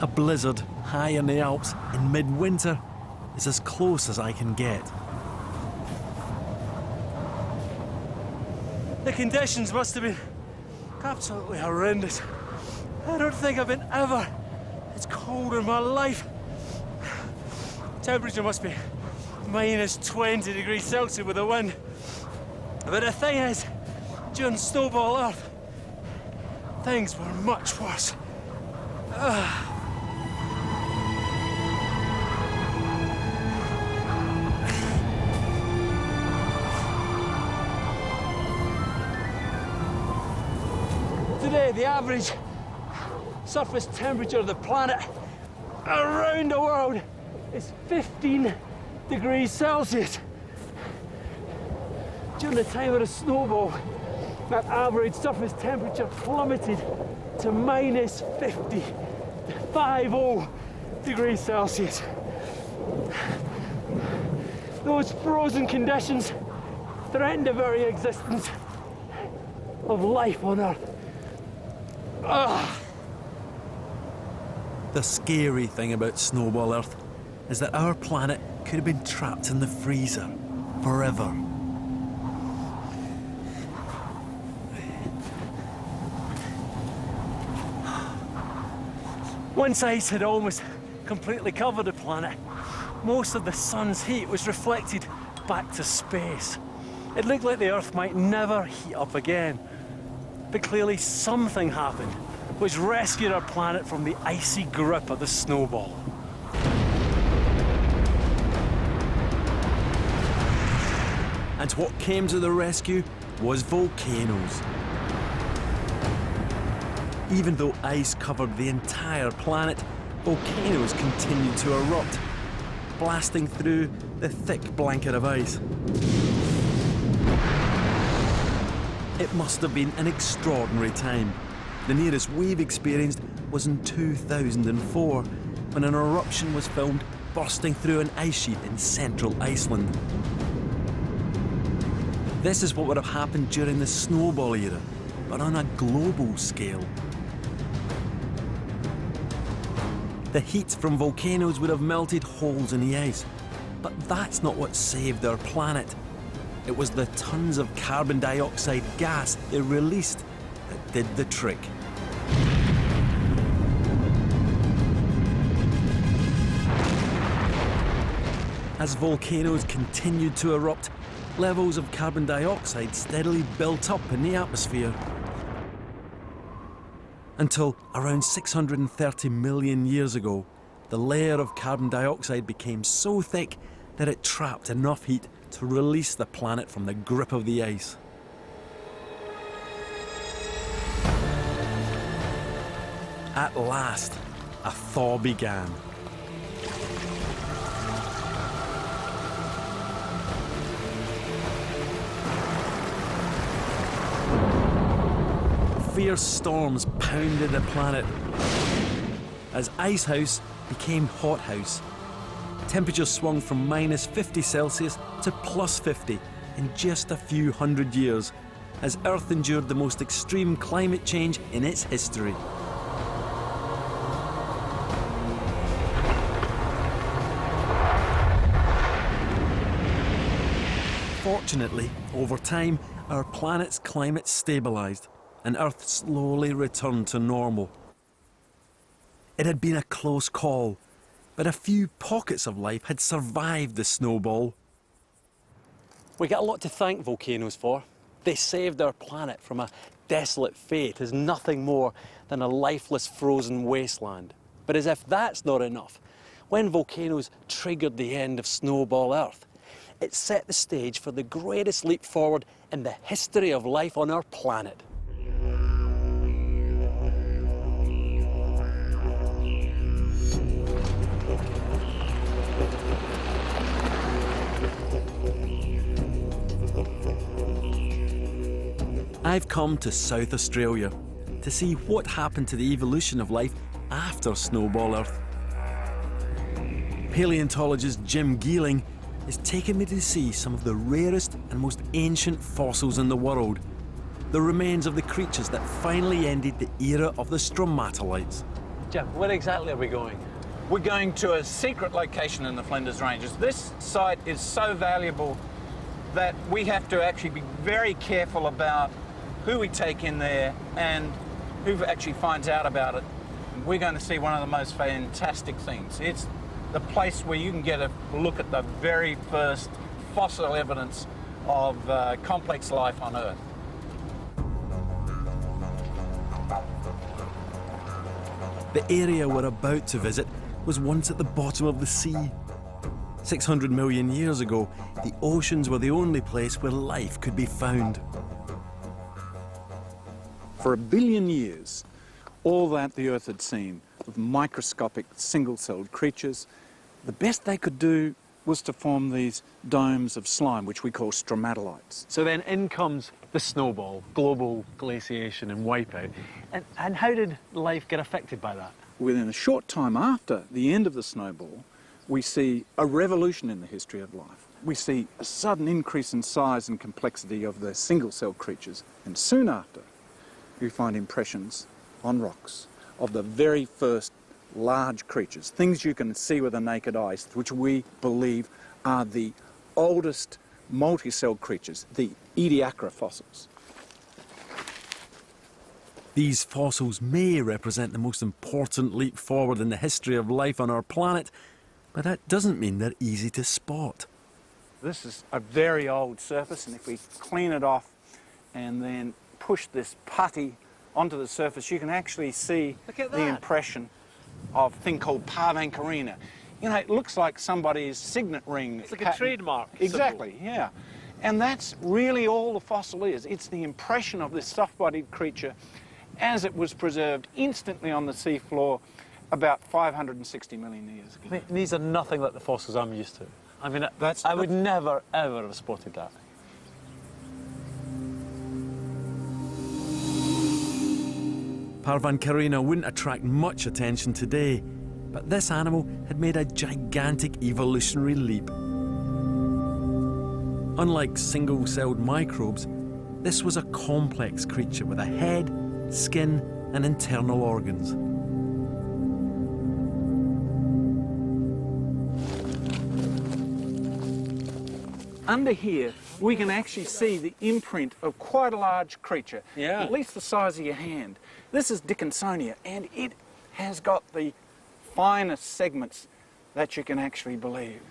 A blizzard high in the Alps in midwinter is as close as I can get. The conditions must have been absolutely horrendous. I don't think I've been ever as cold in my life. Temperature must be minus 20 degrees Celsius with the wind. But the thing is, during Snowball Earth, things were much worse. Today, the average surface temperature of the planet around the world is 15 degrees Celsius. During the time of the snowball, that average surface temperature plummeted to minus 50 degrees Celsius. Those frozen conditions threatened the very existence of life on Earth. The scary thing about Snowball Earth is that our planet could have been trapped in the freezer forever. Once ice had almost completely covered the planet, most of the sun's heat was reflected back to space. It looked like the Earth might never heat up again. But clearly something happened which rescued our planet from the icy grip of the snowball. And what came to the rescue was volcanoes. Even though ice covered the entire planet, volcanoes continued to erupt, blasting through the thick blanket of ice. It must have been an extraordinary time. The nearest we've experienced was in 2004, when an eruption was filmed bursting through an ice sheet in central Iceland. This is what would have happened during the snowball era, but on a global scale. The heat from volcanoes would have melted holes in the ice, but that's not what saved our planet. It was the tons of carbon dioxide gas they released that did the trick. As volcanoes continued to erupt, levels of carbon dioxide steadily built up in the atmosphere. Until around 630 million years ago, the layer of carbon dioxide became so thick that it trapped enough heat to release the planet from the grip of the ice. At last, a thaw began. Fierce storms pounded the planet as Icehouse became Hothouse. Temperatures swung from minus 50 Celsius to plus 50 in just a few hundred years, as Earth endured the most extreme climate change in its history. Fortunately, over time, our planet's climate stabilised, and Earth slowly returned to normal. It had been a close call, but a few pockets of life had survived the snowball. We get a lot to thank volcanoes for. They saved our planet from a desolate fate as nothing more than a lifeless frozen wasteland. But as if that's not enough, when volcanoes triggered the end of Snowball Earth, it set the stage for the greatest leap forward in the history of life on our planet. I've come to South Australia to see what happened to the evolution of life after Snowball Earth. Paleontologist Jim Geeling is taking me to see some of the rarest and most ancient fossils in the world, the remains of the creatures that finally ended the era of the stromatolites. Jim, where exactly are we going? We're going to a secret location in the Flinders Ranges. This site is so valuable that we have to actually be very careful about who we take in there and who actually finds out about it. We're going to see one of the most fantastic things. It's the place where you can get a look at the very first fossil evidence of complex life on Earth. The area we're about to visit was once at the bottom of the sea. 600 million years ago, the oceans were the only place where life could be found. For 1 billion years, all that the Earth had seen of microscopic single-celled creatures, the best they could do was to form these domes of slime, which we call stromatolites. So then in comes the snowball, global glaciation and wipeout. And how did life get affected by that? Within a short time after the end of the snowball, we see a revolution in the history of life. We see a sudden increase in size and complexity of the single-celled creatures, and soon after, we find impressions on rocks of the very first large creatures, things you can see with the naked eye, which we believe are the oldest multi-celled creatures, the Ediacara fossils. These fossils may represent the most important leap forward in the history of life on our planet, but that doesn't mean they're easy to spot. This is a very old surface, and if we clean it off and then push this putty onto the surface, you can actually see the impression of a thing called Parvancorina. You know, it looks like somebody's signet ring. It's like a trademark. Exactly, yeah. And that's really all the fossil is. It's the impression of this soft-bodied creature as it was preserved instantly on the seafloor about 560 million years ago. These are nothing like the fossils I'm used to. I mean, I would never, ever have spotted that. Parvancorina wouldn't attract much attention today, but this animal had made a gigantic evolutionary leap. Unlike single-celled microbes, this was a complex creature with a head, skin, and internal organs. Under here, we can actually see the imprint of quite a large creature, at least the size of your hand. This is Dickinsonia, and it has got the finest segments that you can actually believe.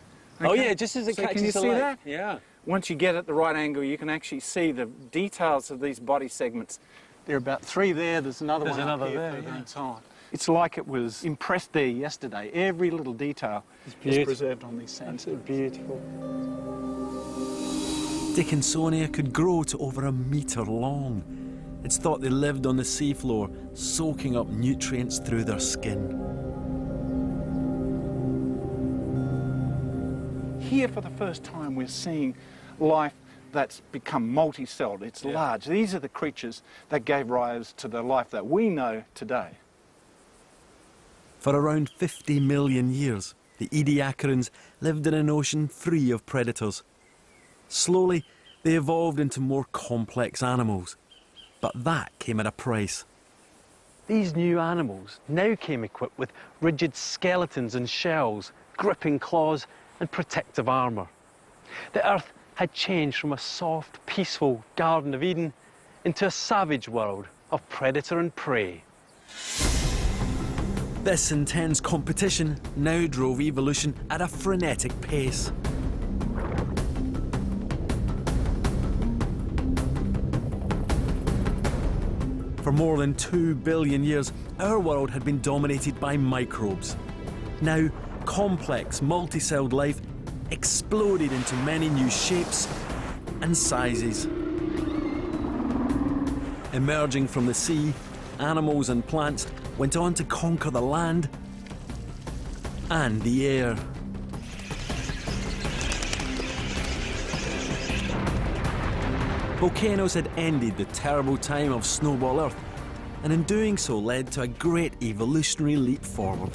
Okay? Oh yeah, just as it catches can you the see light. that? Yeah. Once you get at the right angle, you can actually see the details of these body segments. There are about 3 there. There's another one up here there, further yeah. and so on. It's like it was impressed there yesterday. Every little detail is preserved on these sands. It's beautiful. Dickinsonia could grow to over 1 metre long. It's thought they lived on the seafloor, soaking up nutrients through their skin. Here, for the first time, we're seeing life that's become multi-celled. It's large. These are the creatures that gave rise to the life that we know today. For around 50 million years, the Ediacarans lived in an ocean free of predators. Slowly, they evolved into more complex animals. But that came at a price. These new animals now came equipped with rigid skeletons and shells, gripping claws and protective armour. The Earth had changed from a soft, peaceful Garden of Eden into a savage world of predator and prey. This intense competition now drove evolution at a frenetic pace. For more than 2 billion years, our world had been dominated by microbes. Now, complex, multi-celled life exploded into many new shapes and sizes. Emerging from the sea, animals and plants went on to conquer the land and the air. Volcanoes had ended the terrible time of snowball Earth, and in doing so led to a great evolutionary leap forward.